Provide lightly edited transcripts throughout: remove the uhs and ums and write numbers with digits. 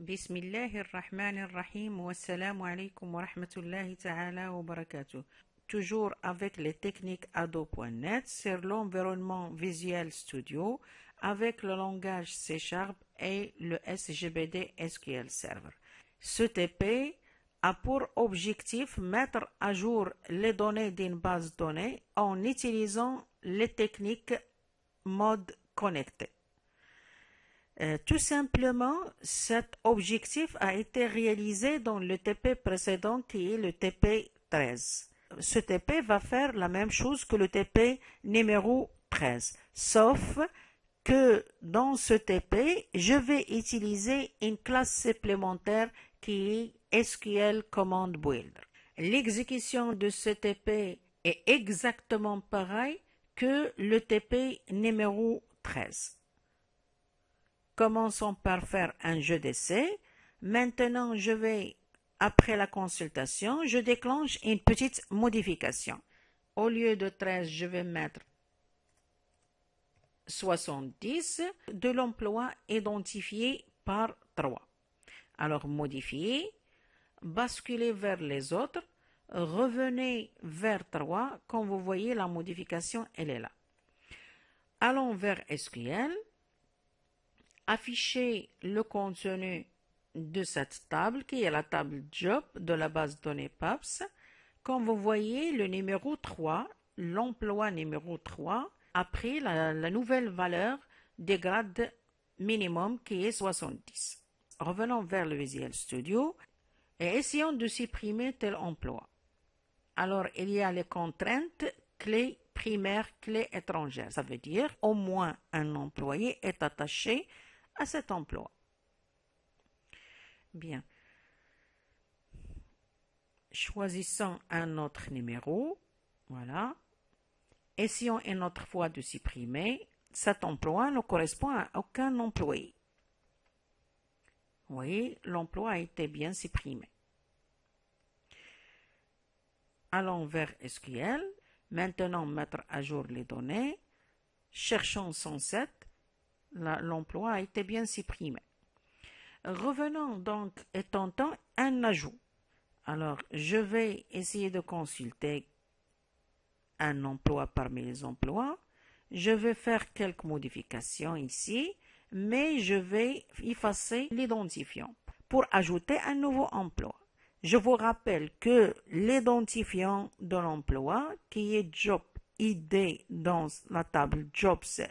Bismillahirrahmanirrahim wa salamu alaykum wa rahmatullahi ta'ala wa barakatuh. Toujours avec les techniques Ado.net sur l'environnement Visual Studio avec le langage C# et le SGBD SQL Server. Ce TP a pour objectif mettre à jour les données d'une base de données en utilisant les techniques mode connecté. Tout simplement, cet objectif a été réalisé dans le TP précédent qui est le TP 13. Ce TP va faire la même chose que le TP numéro 13, sauf que dans ce TP, je vais utiliser une classe supplémentaire qui est SQL Command Builder. L'exécution de ce TP est exactement pareil que le TP numéro 13. Commençons par faire un jeu d'essai. Maintenant, après la consultation, je déclenche une petite modification. Au lieu de 13, je vais mettre 70 de l'emploi identifié par 3. Alors, modifier, basculer vers les autres, revenez vers 3. Comme vous voyez, la modification, elle est là. Allons vers SQL. Afficher le contenu de cette table qui est la table Job de la base de données PAPS. Comme vous voyez, le numéro 3, l'emploi numéro 3 a pris la nouvelle valeur des grades minimum qui est 70. Revenons vers le Visual Studio et essayons de supprimer tel emploi. Alors, il y a les contraintes clé primaire, clé étrangère. Ça veut dire au moins un employé est attaché à cet emploi. Bien. Choisissons un autre numéro. Voilà. Essayons une autre fois de supprimer. Cet emploi ne correspond à aucun employé. Oui, l'emploi a été bien supprimé. Allons vers SQL. Maintenant, mettre à jour les données. Cherchons 107. L'emploi a été bien supprimé. Revenons donc et tentons un ajout. Alors, je vais essayer de consulter un emploi parmi les emplois. Je vais faire quelques modifications ici, mais je vais effacer l'identifiant pour ajouter un nouveau emploi. Je vous rappelle que l'identifiant de l'emploi, qui est Job ID dans la table Jobs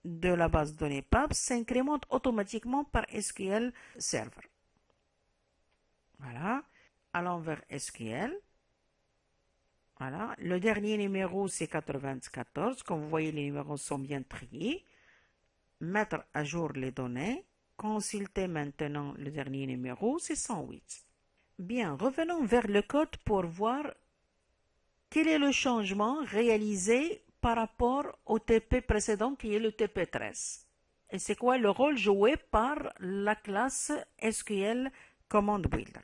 de la base de données PAPS, s'incrémente automatiquement par SQL Server. Voilà. Allons vers SQL. Voilà. Le dernier numéro, c'est 94. Comme vous voyez, les numéros sont bien triés. Mettre à jour les données. Consulter maintenant le dernier numéro, c'est 108. Bien, revenons vers le code pour voir quel est le changement réalisé par rapport au TP précédent qui est le TP 13. Et c'est quoi le rôle joué par la classe SQL Command Builder.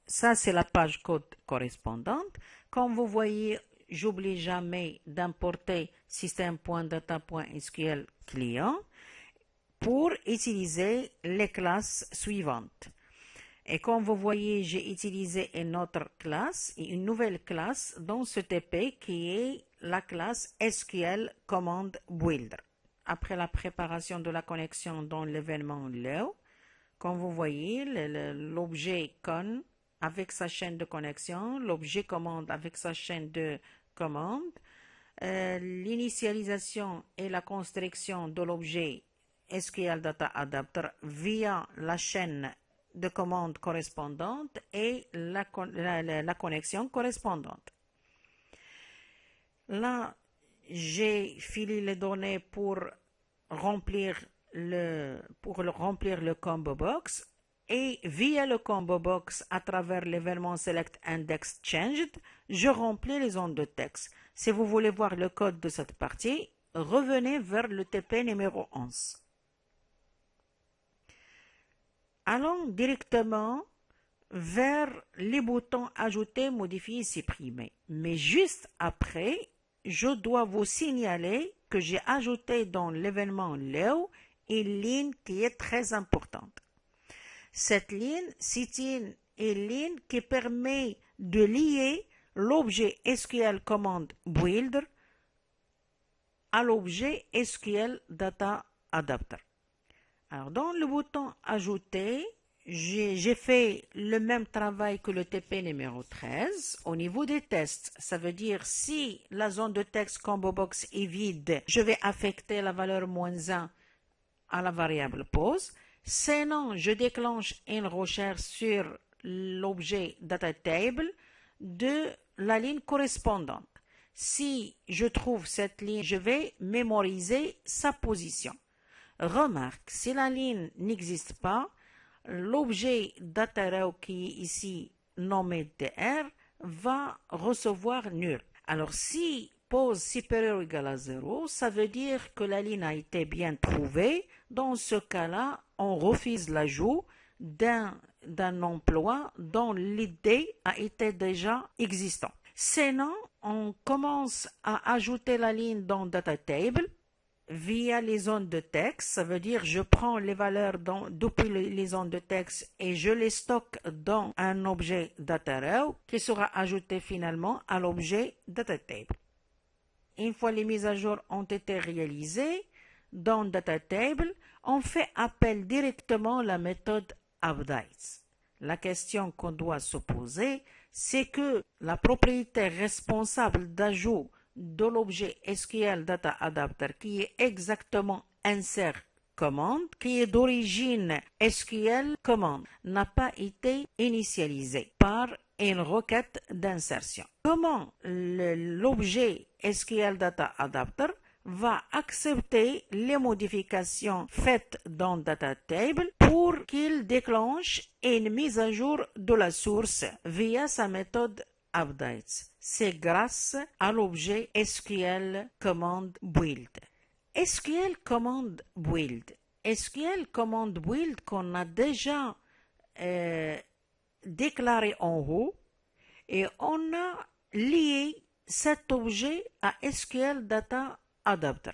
Ça, c'est la page code correspondante. Comme vous voyez, j'oublie jamais d'importer system.data.sql client pour utiliser les classes suivantes. Et comme vous voyez, j'ai utilisé une autre classe, une nouvelle classe dans ce TP qui est la classe SQL Command Builder. Après la préparation de la connexion dans l'événement Leo, comme vous voyez, l'objet con avec sa chaîne de connexion, l'objet commande avec sa chaîne de commande, l'initialisation et la construction de l'objet SQL Data Adapter via la chaîne de commande correspondante et la connexion correspondante. Là, j'ai filé les données pour remplir le combo box et via le combo box à travers l'événement Select Index Changed, je remplis les zones de texte. Si vous voulez voir le code de cette partie, revenez vers le TP numéro 11. Allons directement vers les boutons Ajouter, Modifier, Supprimer. Mais juste après, je dois vous signaler que j'ai ajouté dans l'événement Leo une ligne qui est très importante. Cette ligne, c'est une ligne qui permet de lier l'objet SQL command builder à l'objet SQL data adapter. Alors, dans le bouton ajouter, j'ai fait le même travail que le TP numéro 13 au niveau des tests. Ça veut dire si la zone de texte combo box est vide, je vais affecter la valeur -1 à la variable pose. Sinon, je déclenche une recherche sur l'objet data table de la ligne correspondante. Si je trouve cette ligne, je vais mémoriser sa position. Remarque, si la ligne n'existe pas, l'objet data qui est ici nommé dr va recevoir nul. Alors si pose supérieure ou égale à 0, ça veut dire que la ligne a été bien trouvée. Dans ce cas-là, on refuse l'ajout d'un emploi dont l'idée a été déjà existante. Sinon, on commence à ajouter la ligne dans data table via les zones de texte. Ça veut dire je prends les valeurs depuis les zones de texte et je les stocke dans un objet data qui sera ajouté finalement à l'objet data table. Une fois les mises à jour ont été réalisées, dans data table, on fait appel directement à la méthode updates. La question qu'on doit se poser, c'est que la propriété responsable d'ajout de l'objet SQL Data Adapter qui est exactement insert command, qui est d'origine SQL command, n'a pas été initialisée par une requête d'insertion. Comment l'objet SQL Data Adapter va accepter les modifications faites dans Data Table pour qu'il déclenche une mise à jour de la source via sa méthode updates. C'est grâce à l'objet SQL Command Build. SQL Command Build. SQL Command Build qu'on a déjà déclaré en haut et on a lié cet objet à SQL Data Adapter.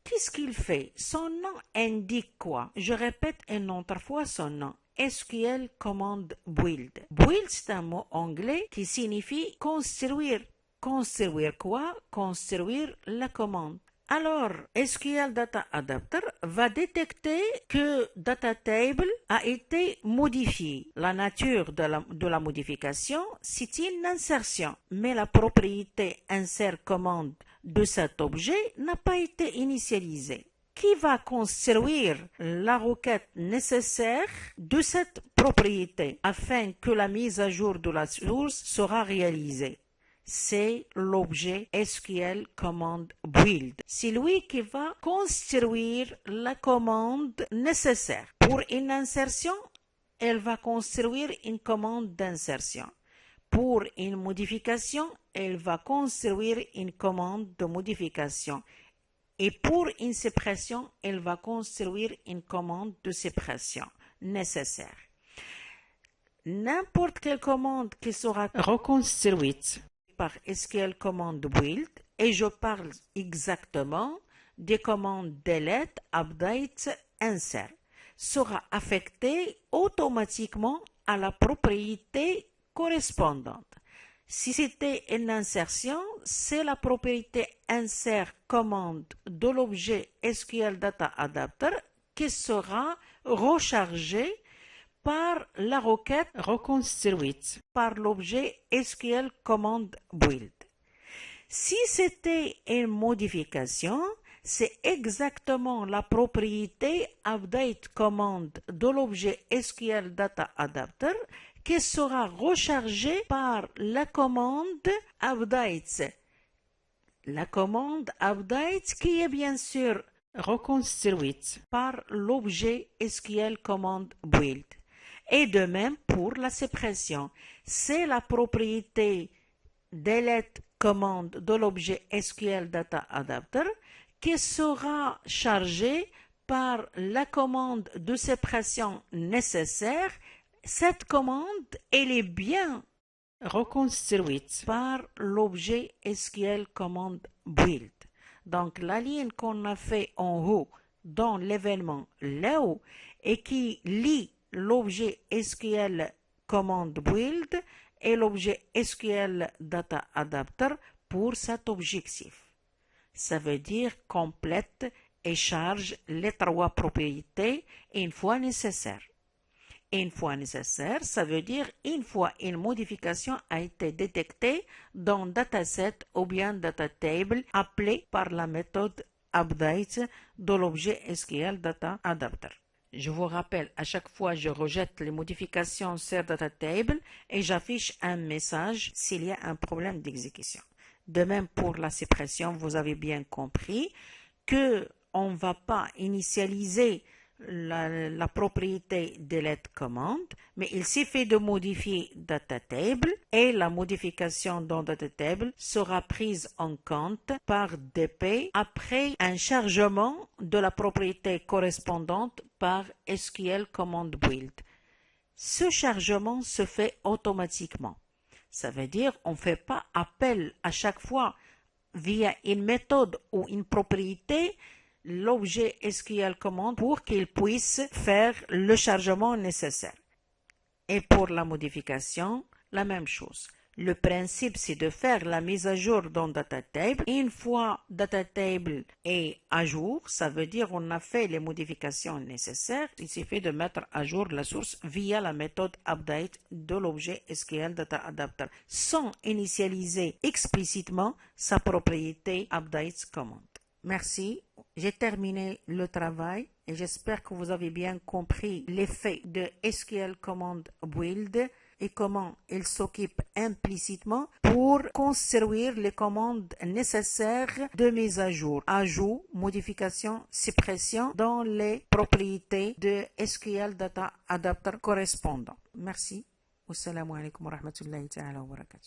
Qu'est-ce qu'il fait? Son nom indique quoi? Je répète une autre fois son nom. SQL Command Build. Build, c'est un mot anglais qui signifie construire. Construire quoi? Construire la commande. Alors, SQL Data Adapter va détecter que Data Table a été modifié. La nature de la modification, c'est une insertion. Mais la propriété insert commande de cet objet n'a pas été initialisée. Qui va construire la requête nécessaire de cette propriété afin que la mise à jour de la source sera réalisée? C'est l'objet SQL Command Build. C'est lui qui va construire la commande nécessaire. Pour une insertion, elle va construire une commande d'insertion. Pour une modification, elle va construire une commande de modification. Et pour une suppression, elle va construire une commande de suppression nécessaire. N'importe quelle commande qui sera reconstruite par SQL Command Build, et je parle exactement des commandes delete, update, insert, sera affectée automatiquement à la propriété correspondante. Si c'était une insertion, c'est la propriété insert commande de l'objet SQL Data Adapter qui sera rechargée par la requête reconstruite par l'objet SQL Command Build. Si c'était une modification, c'est exactement la propriété update command de l'objet SQL Data Adapter qui sera rechargée par la commande updates. La commande updates qui est bien sûr reconstruite par l'objet SQL Command Build. Et de même pour la suppression. C'est la propriété delete command de l'objet SQL Data Adapter qui sera chargée par la commande de suppression nécessaire. Cette commande, elle est bien reconstruite par l'objet SQL Command Build. Donc la ligne qu'on a fait en haut dans l'événement là-haut et qui lie l'objet SQL command build et l'objet SQL data adapter pour cet objectif. Ça veut dire complète et charge les trois propriétés une fois nécessaire. Une fois nécessaire, ça veut dire une fois une modification a été détectée dans dataset ou bien data table appelée par la méthode update de l'objet SQL data adapter. Je vous rappelle, à chaque fois, je rejette les modifications sur data table et j'affiche un message s'il y a un problème d'exécution. De même pour la suppression, vous avez bien compris que on ne va pas initialiser la propriété delete command, mais il suffit de modifier data table et la modification dans data table sera prise en compte par DP après un chargement de la propriété correspondante par SQL command build. Ce chargement se fait automatiquement. Ça veut dire on ne fait pas appel à chaque fois via une méthode ou une propriété l'objet SQL command pour qu'il puisse faire le chargement nécessaire. Et pour la modification, la même chose. Le principe, c'est de faire la mise à jour dans DataTable. Une fois DataTable est à jour, ça veut dire on a fait les modifications nécessaires. Il suffit de mettre à jour la source via la méthode update de l'objet SQL Data Adapter sans initialiser explicitement sa propriété update command. Merci. J'ai terminé le travail et j'espère que vous avez bien compris l'effet de SQL Command Build et comment il s'occupe implicitement pour construire les commandes nécessaires de mise à jour, ajout, modification, suppression dans les propriétés de SQL Data Adapter correspondants. Merci. Wassalamu alaikum wa rahmatullahi ta'ala wa barakatuh.